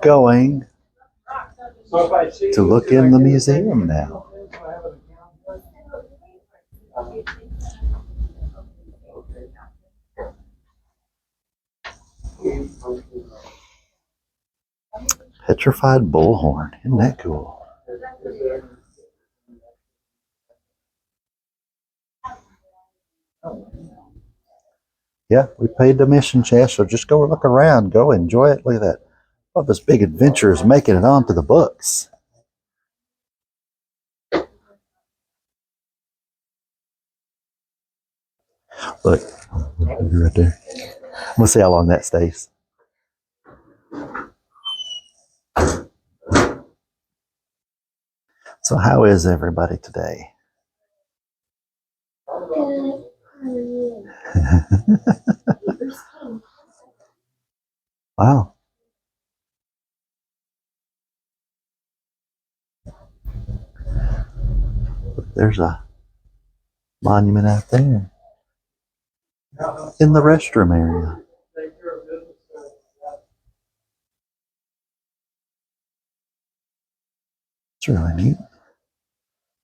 going to look in the museum now. Petrified bullhorn. Isn't that cool? Yeah, we paid the admission, Chess, so just go look around. Go enjoy it. Look at that. Oh, this big adventure is making it onto the books. Look, right there. We'll see how long that stays. So how is everybody today? Wow. There's a monument out there in the restroom area. It's really neat.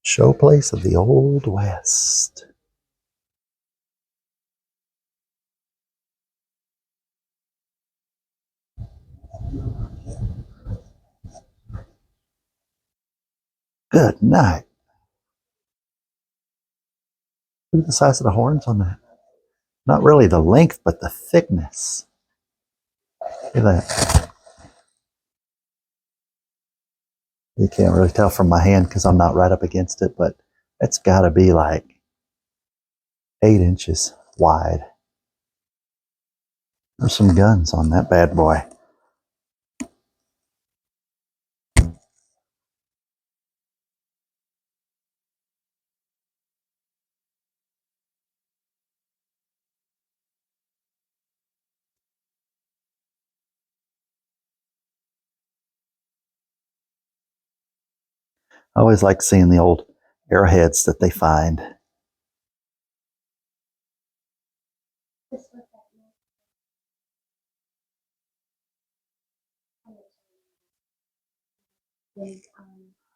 Showplace of the Old West. Good night. Look at the size of the horns on that. Not really the length, but the thickness. Look at that. You can't really tell from my hand because I'm not right up against it, but it's got to be like 8 inches wide. There's some guns on that bad boy. I always like seeing the old arrowheads that they find.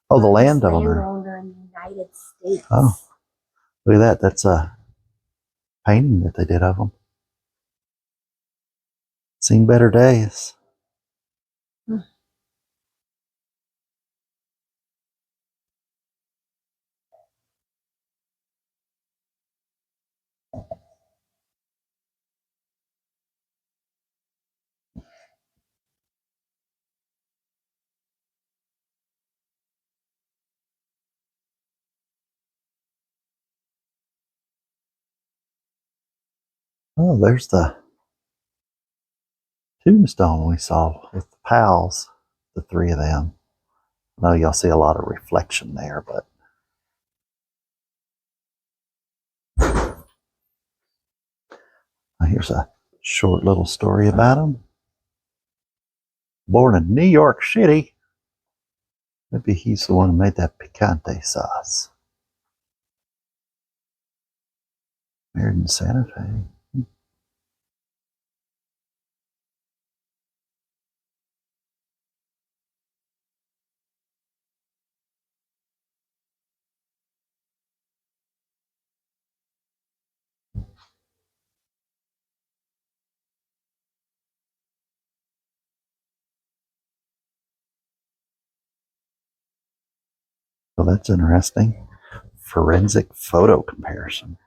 Oh, the landowner in the United States. Oh, look at that. That's a painting that they did of them. Seen better days. Oh, there's the tombstone we saw with the pals, the 3 of them. I know y'all see a lot of reflection there, but here's a short little story about him. Born in New York City. Maybe he's the one who made that picante sauce. Married in Santa Fe. Well, that's interesting. Forensic photo comparison.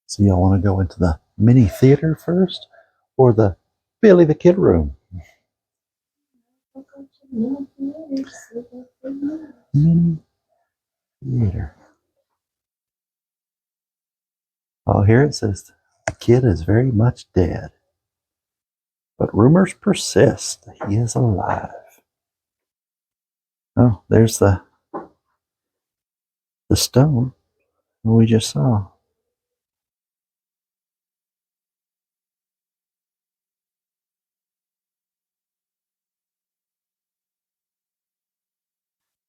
So y'all want to go into the mini theater first or the Billy the Kid room? Mini theater. Oh, here it says the kid is very much dead, but rumors persist that he is alive. Oh, there's the stone we just saw.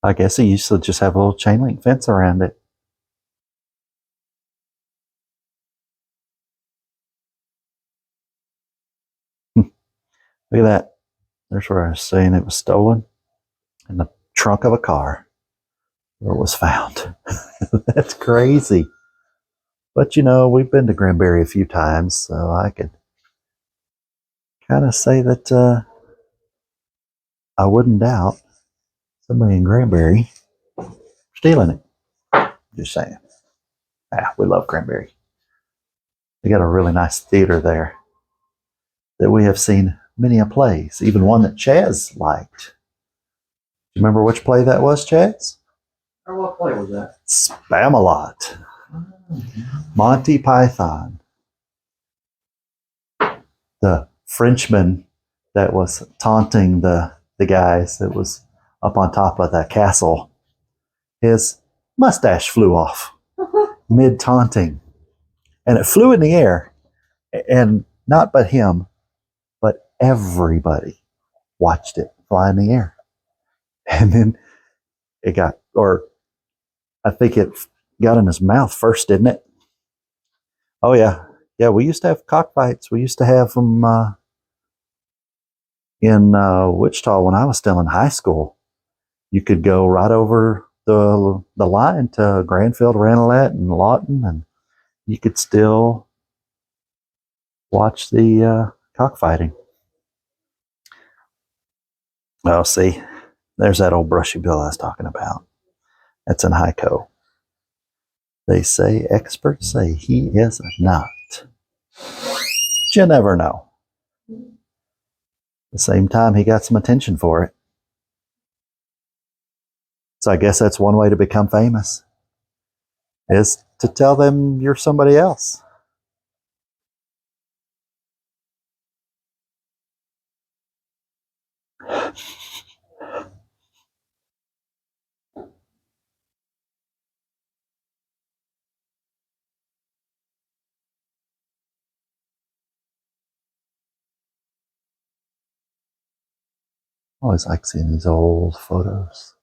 I guess he used to just have a little chain link fence around it. Look at that. There's where I was saying it was stolen in the trunk of a car where it was found. That's crazy. But we've been to Granbury a few times, so I could kind of say that I wouldn't doubt somebody in Granbury stealing it. Just saying. We love Granbury. They got a really nice theater there that we have seen many a plays, even one that Chaz liked. Do you remember which play that was, Chaz? Or what play was that? Spam-A-Lot. Monty Python. The Frenchman that was taunting the guys that was up on top of that castle. His mustache flew off mid-taunting. And it flew in the air. And not but him, but everybody watched it fly in the air. And then it got, or I think it got in his mouth first, didn't it? Oh, yeah. Yeah, we used to have cockfights. We used to have them in Wichita when I was still in high school. You could go right over the line to Granfield, Ranelette, and Lawton, and you could still watch the cockfighting. Oh, see, there's that old brushy bill I was talking about. That's in Hico. They say, experts say he is not. But you never know. At the same time, he got some attention for it. So I guess that's one way to become famous, is to tell them you're somebody else. I always like seeing these old photos.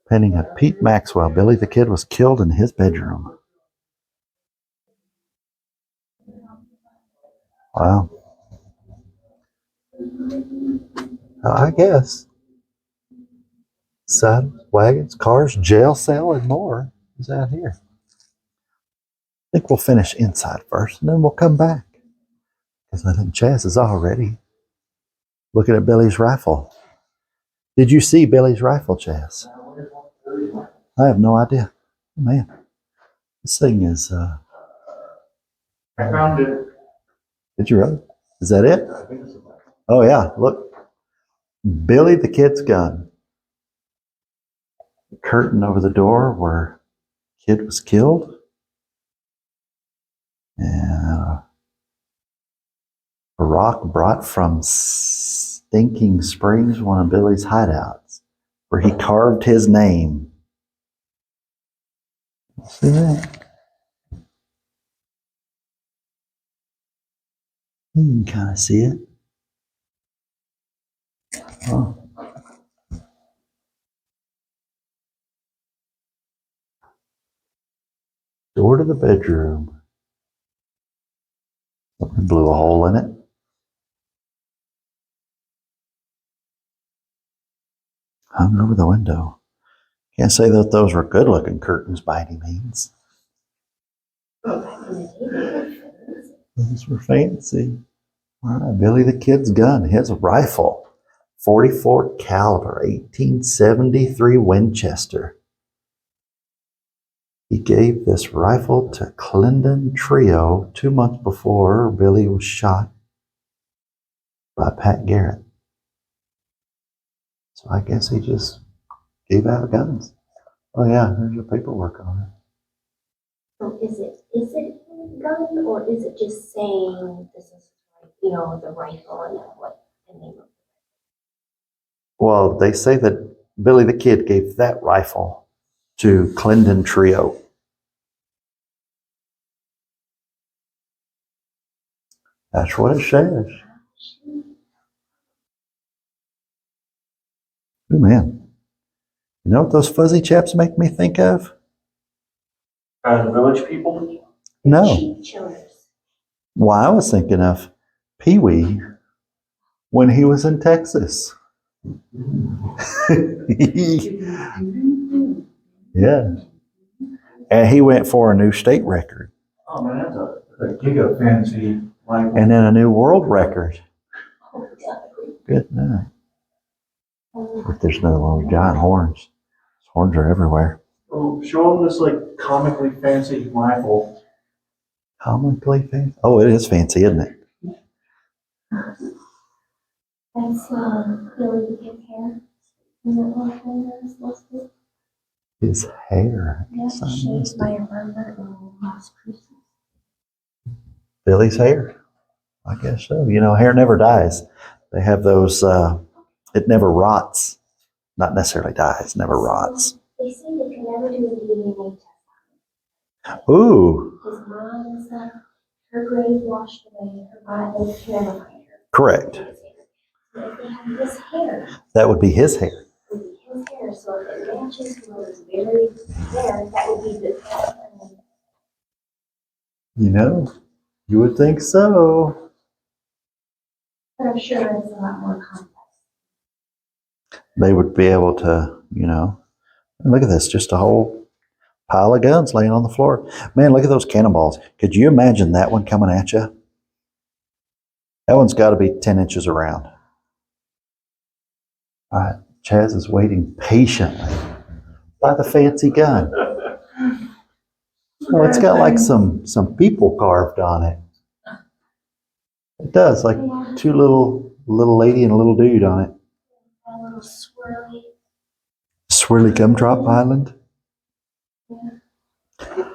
Painting of Pete Maxwell. Billy the Kid was killed in his bedroom. Wow. I guess. Saddles, wagons, cars, jail cell, and more is out here. I think we'll finish inside first, and then we'll come back. Because I think Chaz is already looking at Billy's rifle. Did you see Billy's rifle, Chaz? I have no idea. Man, this thing is... I found it. Did you really? Is that it? Oh, yeah. Look. Billy the Kid's gun. The curtain over the door where Kid was killed. And a rock brought from Stinking Springs, one of Billy's hideouts, where he carved his name. See that? You can kind of see it. Oh. Door to the bedroom. Somebody blew a hole in it. Hung over the window. Can't say that those were good looking curtains by any means. Those were fancy. All right, Billy the Kid's gun, his rifle, 44 caliber, 1873 Winchester. He gave this rifle to Clendon Trio 2 months before Billy was shot by Pat Garrett. So I guess he just gave out guns. Oh yeah, there's your paperwork on it. So is it a gun or is it just saying this is, the rifle and then what the name of it? Well, they say that Billy the Kid gave that rifle to Clendon Trio. That's what it says. Oh man. You know what those fuzzy chaps make me think of? The village people? No. Cheap chillers. Well, I was thinking of Pee Wee when he was in Texas. Yeah. And he went for a new state record. Oh man, that's a giga fancy rifle. And then a new world record. Oh, God. Good night. If there's no long giant horns. His horns are everywhere. Oh, show them this like comically fancy rifle. Comically fancy. Oh, it is fancy, isn't it? That's Billy the Kid's hair. Is that what was listed? His hair. Yeah, shaved by a barber in Las Cruces. Billy's hair. I guess so. You know, hair never dies. They have those, it never rots. Not necessarily dies, never rots. They say they can never do a DNA test. Ooh, His mom is her grave washed away, her body, they can never find her. correct. So if they have this hair, That would be his hair. it would be his hair. So if it matches what was buried there, that would be the hair. You know, you would think so. But I'm sure it's a lot more complex. They would be able to, you know, look at this, just a whole pile of guns laying on the floor. Man, look at those cannonballs. Could you imagine that one coming at you? That one's got to be 10 inches around. All right, Chaz is waiting patiently by the fancy gun. Oh, it's got like some people carved on it. It does, like two little lady and a little dude on it. A little swirly. Swirly gumdrop island. Yeah.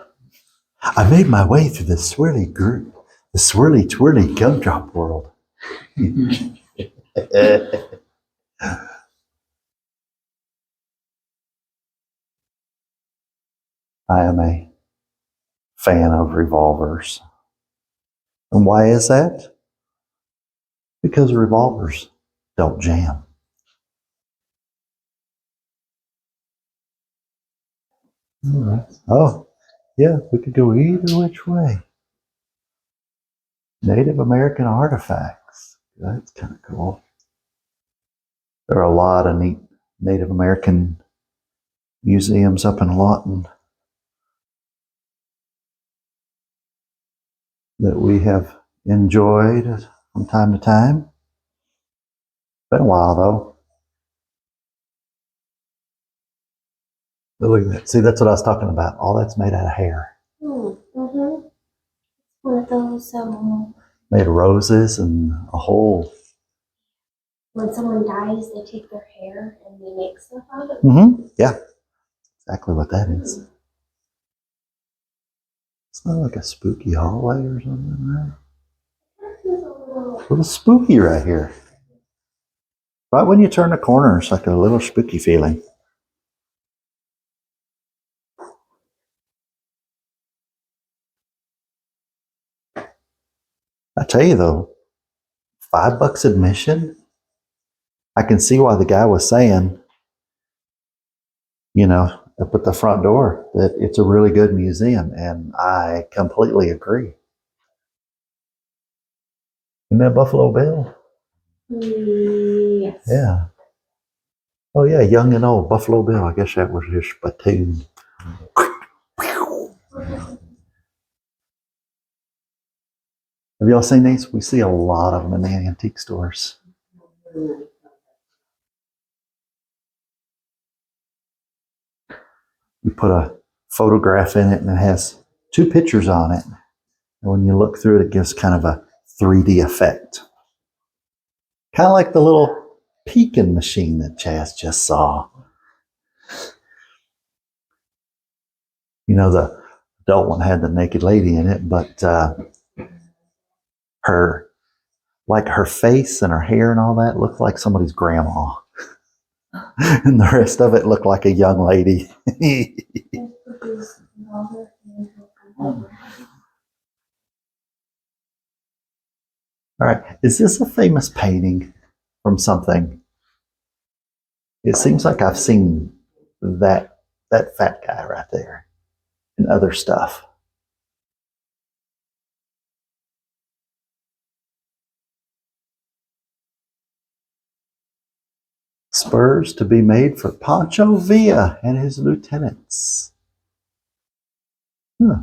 I made my way through the swirly twirly gumdrop world. I am a fan of revolvers. And why is that? Because revolvers don't jam. All right. Oh, yeah, we could go either which way. Native American artifacts. That's kind of cool. There are a lot of neat Native American museums up in Lawton that we have enjoyed from time to time. Been a while though. But look at that. See, that's what I was talking about. All that's made out of hair. Mm-hmm. One of those, Made of roses and a whole. when someone dies, they take their hair and they make stuff out of it. Mm-hmm. Yeah. Exactly what that is. It's not like a spooky hallway or something, right? There's a little, A little spooky right here. Right when you turn the corner, it's like a little spooky feeling. I tell you though, $5 admission. I can see why the guy was saying, you know, up at the front door that it's a really good museum, and I completely agree. Isn't that Buffalo Bill? yes. Yeah. Oh yeah, young and old, Buffalo Bill. I guess that was his spittoon. Have y'all seen these? We see a lot of them in the antique stores. You put a photograph in it and it has two pictures on it. And when you look through it, it gives kind of a 3D effect. Kind of like the little peeking machine that Chaz just saw. The adult one had the naked lady in it, but her face and her hair and all that looked like somebody's grandma. And the rest of it looked like a young lady. All right. Is this a famous painting from something? It seems like I've seen that fat guy right there and other stuff. Spurs to be made for Pancho Villa and his lieutenants. Huh.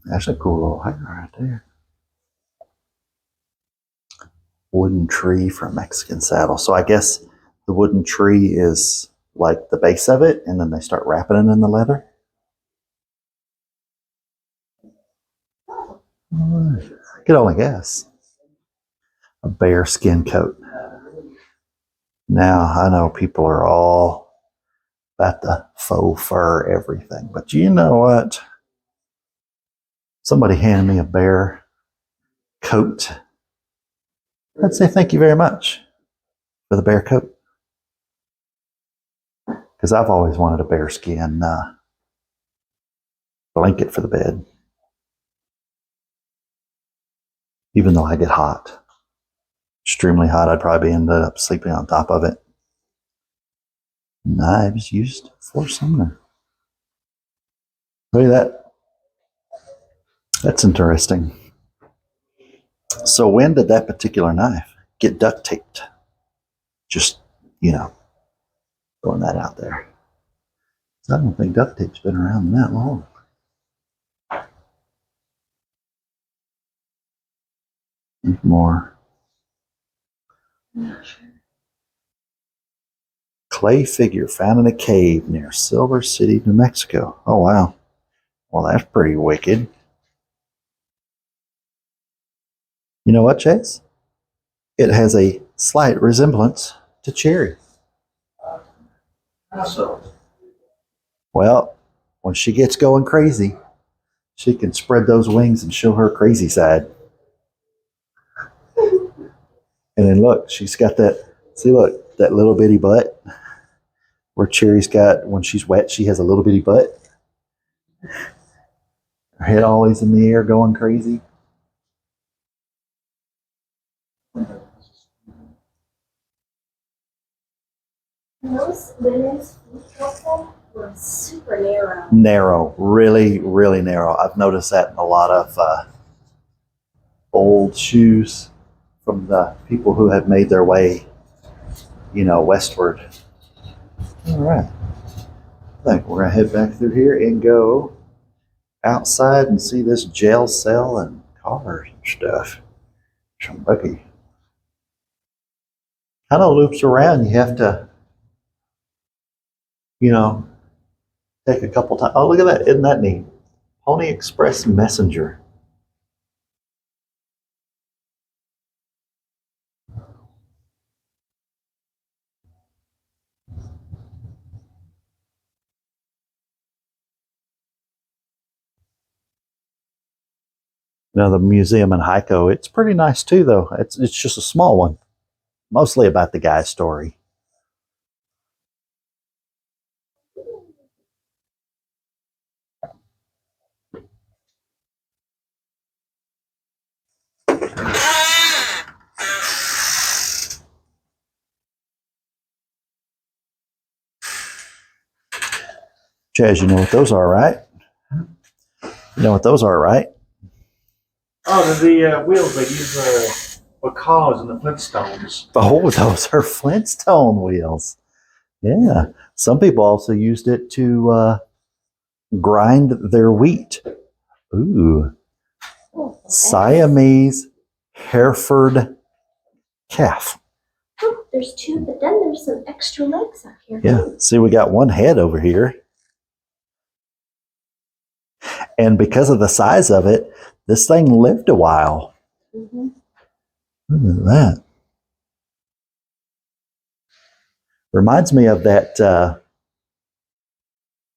That's a cool little hanger right there. Wooden tree for a Mexican saddle. So I guess the wooden tree is like the base of it, and then they start wrapping it in the leather. I could only guess. A bear skin coat. Now, I know people are all about the faux fur everything, but you know what? Somebody handed me a bear coat. I'd say thank you very much for the bear coat. Because I've always wanted a bear skin blanket for the bed. Even though I get hot. Extremely hot, I'd probably end up sleeping on top of it. Knives used for summer. Look at that. That's interesting. So when did that particular knife get duct taped? Just, throwing that out there. So I don't think duct tape's been around that long. More. Clay figure found in a cave near Silver City, New Mexico. Oh, wow. Well, that's pretty wicked. You know what, Chase? It has a slight resemblance to Cherry. So, Well, when she gets going crazy, she can spread those wings and show her crazy side. And then look, she's got that, that little bitty butt where Cherry's got, when she's wet, she has a little bitty butt. Her head always in the air going crazy. Those women's feet were super narrow. Narrow, really, really narrow. I've noticed that in a lot of old shoes from the people who have made their way, westward. All right. I think we're going to head back through here and go outside and see this jail cell and cars and stuff. Some buggy. Kind of loops around. You have to, take a couple times. Oh, look at that. Isn't that neat? Pony Express Messenger. The museum in Heiko, it's pretty nice too, though. It's just a small one. Mostly about the guy's story. Chaz, you know what those are, right? You know what those are, right? oh, the wheels they use for cars in the Flintstones. Oh, those are Flintstone wheels. Yeah. Some people also used it to grind their wheat. Ooh. Oh, Siamese Hereford calf. oh, there's two, but then there's some extra legs up here. Yeah. See, we got one head over here. And because of the size of it, this thing lived a while. Mm-hmm. Look at that. Reminds me of that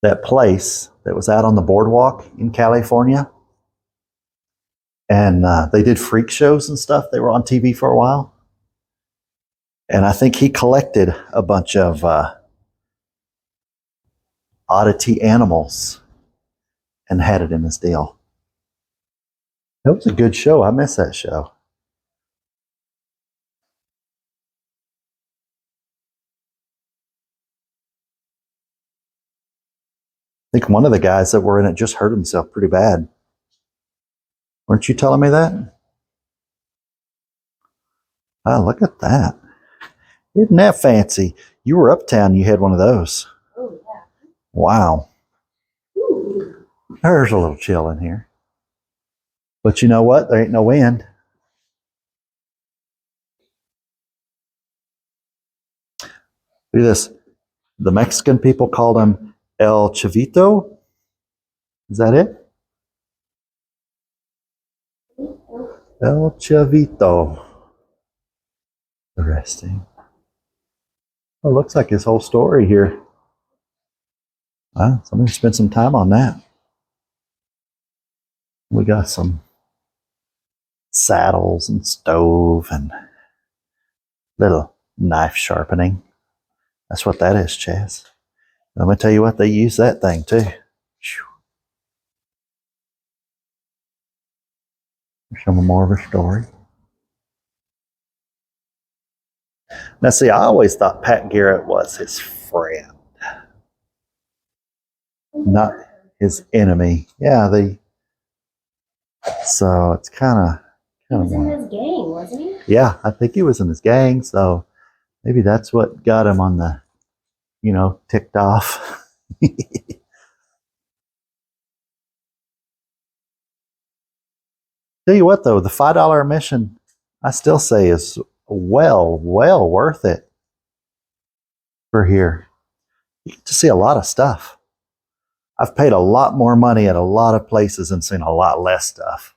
that place that was out on the boardwalk in California. And they did freak shows and stuff. They were on TV for a while. And I think he collected a bunch of oddity animals and had it in his deal. That was a good show. I miss that show. I think one of the guys that were in it just hurt himself pretty bad. Weren't you telling me that? Oh, look at that. Isn't that fancy? You were uptown, you had one of those. Oh, yeah. Wow. Ooh. There's a little chill in here. But you know what? There ain't no wind. Look at this. The Mexican people called him El Chavito. Is that it? El Chavito. Interesting. Well, it looks like his whole story here. Wow, somebody spent some time on that. We got some saddles and stove and little knife sharpening. That's what that is, Chaz. I'm going to tell you what, they use that thing too. Some more of her story. Now, see, I always thought Pat Garrett was his friend, not his enemy. Yeah, so it's kind He was of. in his gang, wasn't he? Yeah, I think he was in his gang, so maybe that's what got him on the, ticked off. Tell you what, though, the $5 admission, I still say is well worth it for here. You get to see a lot of stuff. I've paid a lot more money at a lot of places and seen a lot less stuff.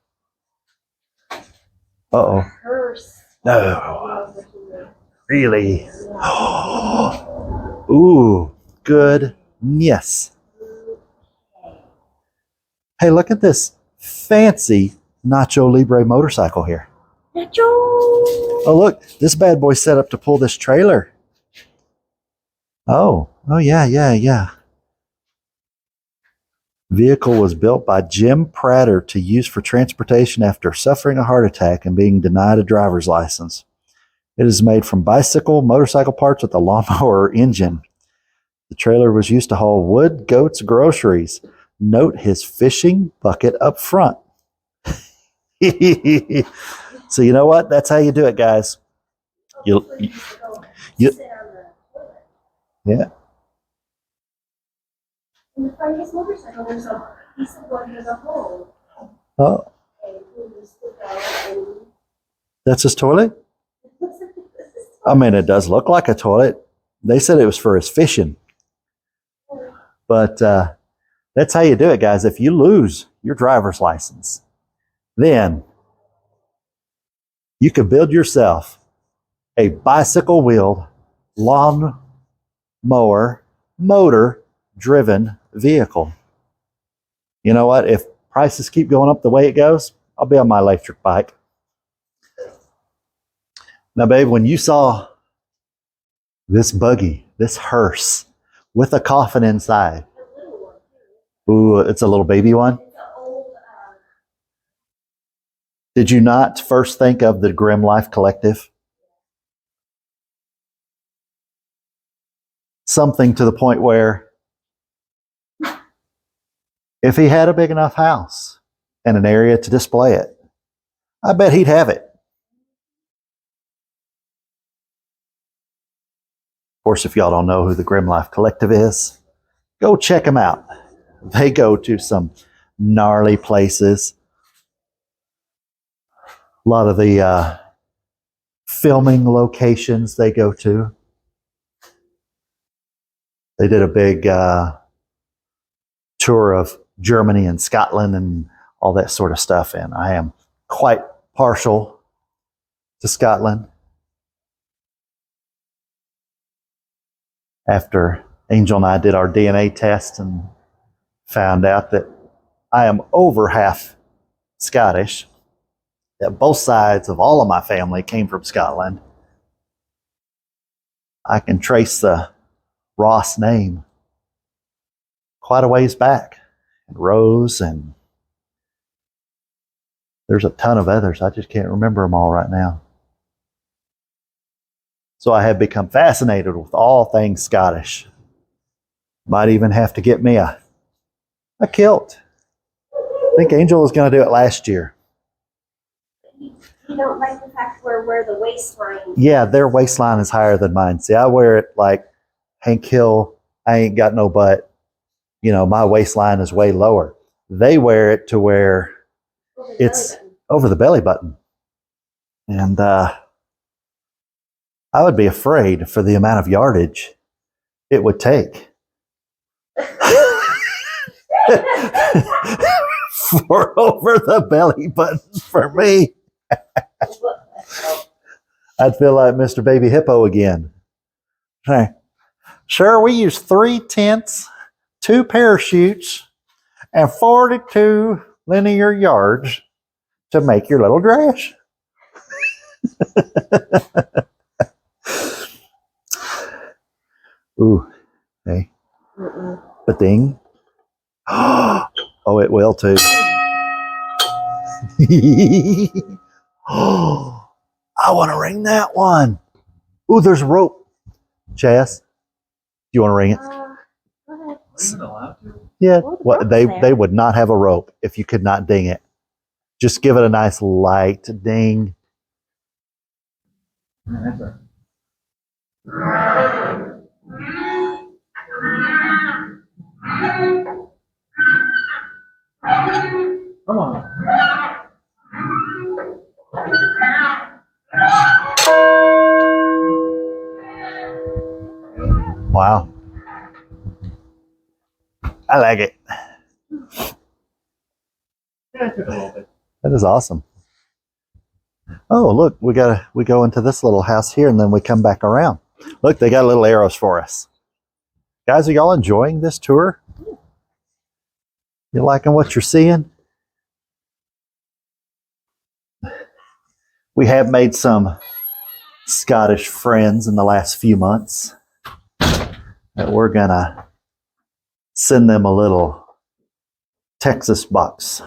Uh-oh. Hearse. No. Really? Ooh, good. Yes. Hey, look at this fancy Nacho Libre motorcycle here. Nacho! Oh, look, this bad boy's set up to pull this trailer. Oh, yeah. Vehicle was built by Jim Prater to use for transportation after suffering a heart attack and being denied a driver's license. It is made from bicycle, motorcycle parts with a lawnmower engine. The trailer was used to haul wood, goats, groceries. Note his fishing bucket up front. So you know what? That's how you do it, guys. You, yeah. In the front of his motorcycle, there's a piece of wood with a hole. Oh, And he just stick out and that's his toilet? I mean, it does look like a toilet. They said it was for his fishing. But that's how you do it, guys. If you lose your driver's license, then you can build yourself a bicycle wheeled lawn mower motor driven vehicle. You know what? If prices keep going up the way it goes, I'll be on my electric bike. Now, babe, when you saw this buggy, this hearse with a coffin inside, ooh, it's a little baby one. Did you not first think of the Grim Life Collective? Something to the point where if he had a big enough house and an area to display it, I bet he'd have it. Of course, if y'all don't know who the Grim Life Collective is, go check them out. They go to some gnarly places. A lot of the filming locations they go to. They did a big tour of Germany and Scotland and all that sort of stuff. And I am quite partial to Scotland. After Angel and I did our DNA test and found out that I am over half Scottish, that both sides of all of my family came from Scotland. I can trace the Ross name quite a ways back. And Rose, and there's a ton of others. I just can't remember them all right now. So I have become fascinated with all things Scottish. Might even have to get me a kilt. I think Angel was going to do it last year. You don't like the fact where the waistline. Yeah, their waistline is higher than mine. See, I wear it like Hank Hill. I ain't got no butt. You know, my waistline is way lower. They wear it to where it's over the belly button. And I would be afraid for the amount of yardage it would take for over the belly button for me. I'd feel like Mr. Baby Hippo again. Hey, sir, we use 3 tents, 2 parachutes, and 42 linear yards to make your little dress. Ooh, hey. Ba-ding. Oh, it will too. Oh, I want to ring that one. Ooh, there's a rope. Chaz, do you want to ring it? Yeah, well, they would not have a rope if you could not ding it. Just give it a nice light ding. Come on. Wow. I like it. Yeah, it took a little bit. That is awesome. Oh, look, we go into this little house here and then we come back around. Look, they got little arrows for us. Guys, are y'all enjoying this tour? You liking what you're seeing? We have made some Scottish friends in the last few months that we're gonna send them a little Texas box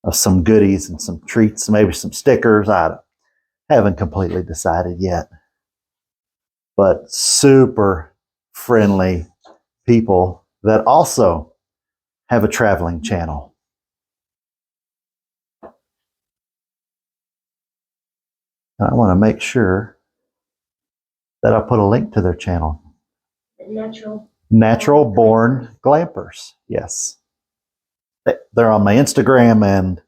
of some goodies and some treats, maybe some stickers. I haven't completely decided yet. But super friendly people that also have a traveling channel. And I want to make sure that I put a link to their channel. Natural Born Glampers. Yes. They're on my Instagram and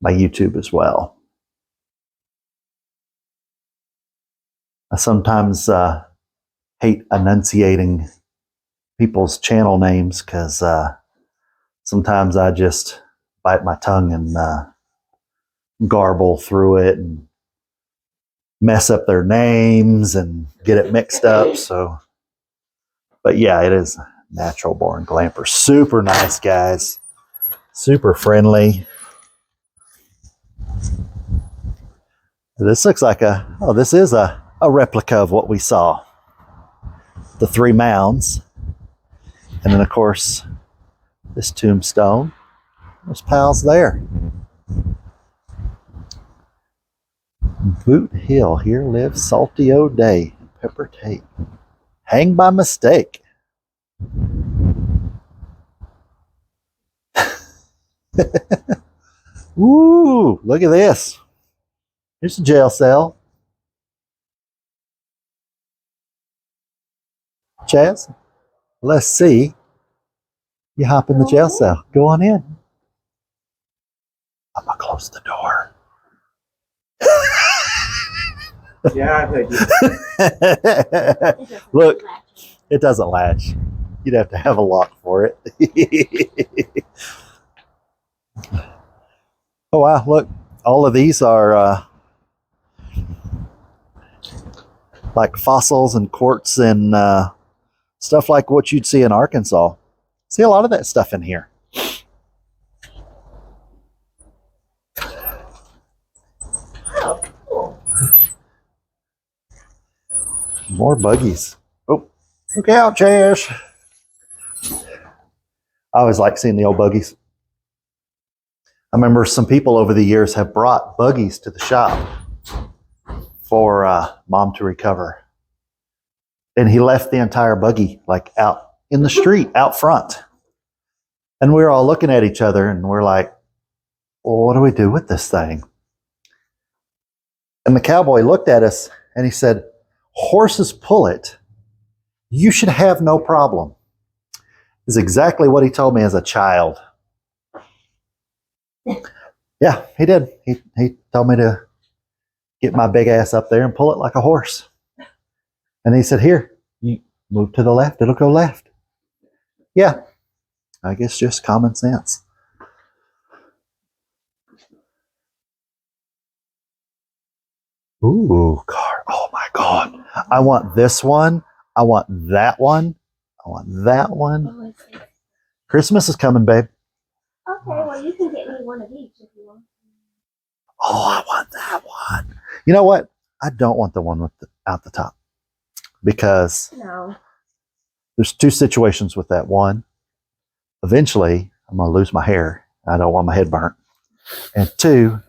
my YouTube as well. I sometimes hate enunciating people's channel names because sometimes I just bite my tongue and garble through it and mess up their names and get it mixed up. So, but yeah, it is Natural Born Glamper. Super nice guys. Super friendly. This looks like this is a replica of what we saw. The 3 mounds. And then, of course, this tombstone. There's pals there. Boot Hill, here lives Salty O'Day, Pepper Tate. Hang by mistake. Ooh, look at this. Here's a jail cell. Chaz, let's see. You hop in the jail cell. Go on in. I'm going to close the door. Yeah, I think Look, it doesn't latch. You'd have to have a lock for it. Oh, wow. Look, all of these are like fossils and quartz and Stuff like what you'd see in Arkansas. See a lot of that stuff in here. Oh, cool. More buggies. Oh, look out, Chaz. I always like seeing the old buggies. I remember some people over the years have brought buggies to the shop for Mom to recover. And he left the entire buggy like out in the street, out front. And we were all looking at each other and we're like, well, what do we do with this thing? And the cowboy looked at us and he said, horses pull it. You should have no problem. Is exactly what he told me as a child. Yeah, he did. He told me to get my big ass up there and pull it like a horse. And he said, here, you move to the left, it'll go left. Yeah, I guess just common sense. Ooh, car. Oh my God. I want this one. I want that one. I want that one. Oh, I see. Christmas is coming, babe. Okay, well, you can get me one of each if you want. Oh, I want that one. You know what? I don't want the one with out the top because No. there's two situations with that. One, eventually I'm going to lose my hair. I don't want my head burnt. And two,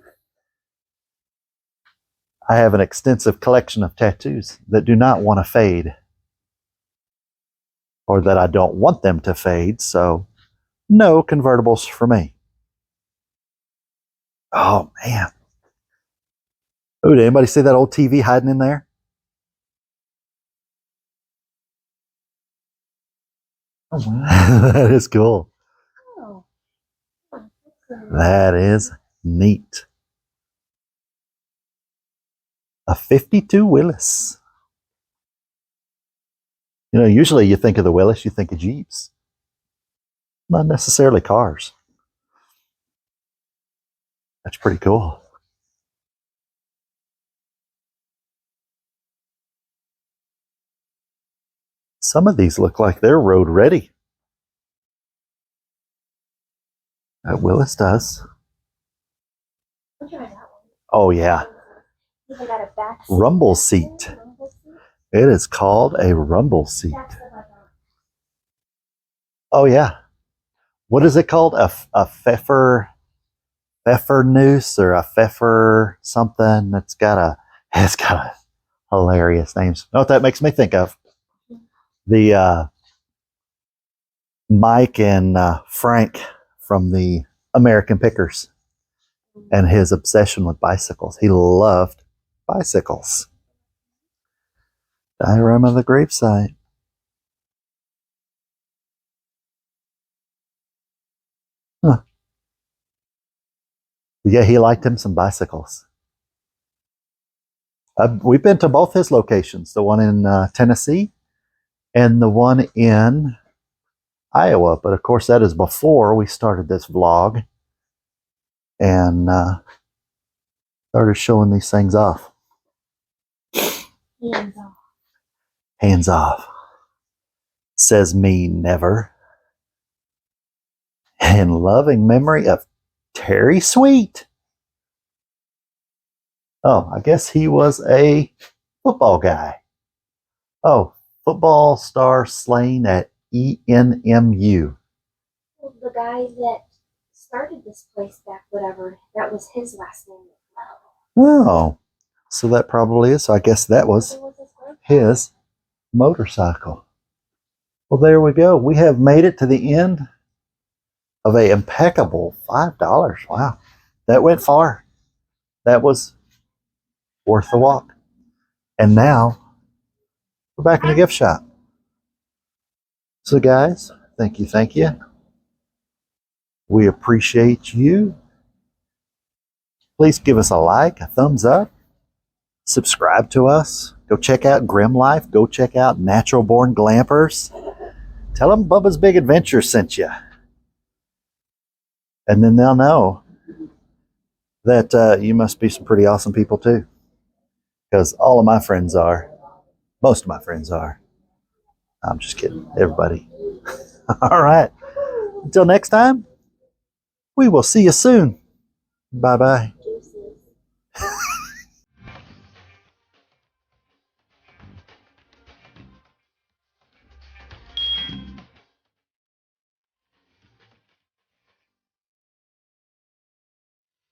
I have an extensive collection of tattoos that do not want to fade or that I don't want them to fade. So no convertibles for me. Oh, man. Oh, did anybody see that old TV hiding in there? Oh, wow. That is cool. Oh. That's good. That is neat. A 52 Willis. You know, usually you think of the Willis, you think of Jeeps. Not necessarily cars. That's pretty cool. Some of these look like they're road ready. That Willis does. I'll try that one. Oh, yeah. Even got a back Rumble seat. Rumble seat? It is called a rumble seat. That's what I thought. Oh, yeah. What is it called? A pfeffer noose or a pfeffer something? It's got a hilarious name. You know what that makes me think of? The Mike and Frank from the American Pickers and his obsession with bicycles. He loved bicycles. Diorama of the gravesite. Huh. Yeah, he liked him some bicycles. We've been to both his locations, the one in Tennessee and the one in Iowa. But of course, that is before we started this vlog and started showing these things off. Hands off. Hands off. Says me never. In loving memory of Terry Sweet. Oh, I guess he was a football guy. Oh, football star slain at ENMU. Well, the guy that started this place back, whatever, that was his last name as well. Oh, so that probably is. So I guess that was What was his name? his motorcycle. Well, there we go. We have made it to the end of a impeccable $5. Wow, that went far. That was worth the walk. And now we're back in the gift shop. So guys, thank you. We appreciate you. Please give us a like, a thumbs up, subscribe to us. Go check out Grim Life. Go check out Natural Born Glampers. Tell them Bubba's Big Adventure sent you. And then they'll know that you must be some pretty awesome people too. Because all of my friends are. Most of my friends are. I'm just kidding. Everybody. All right. Until next time, we will see you soon. Bye-bye.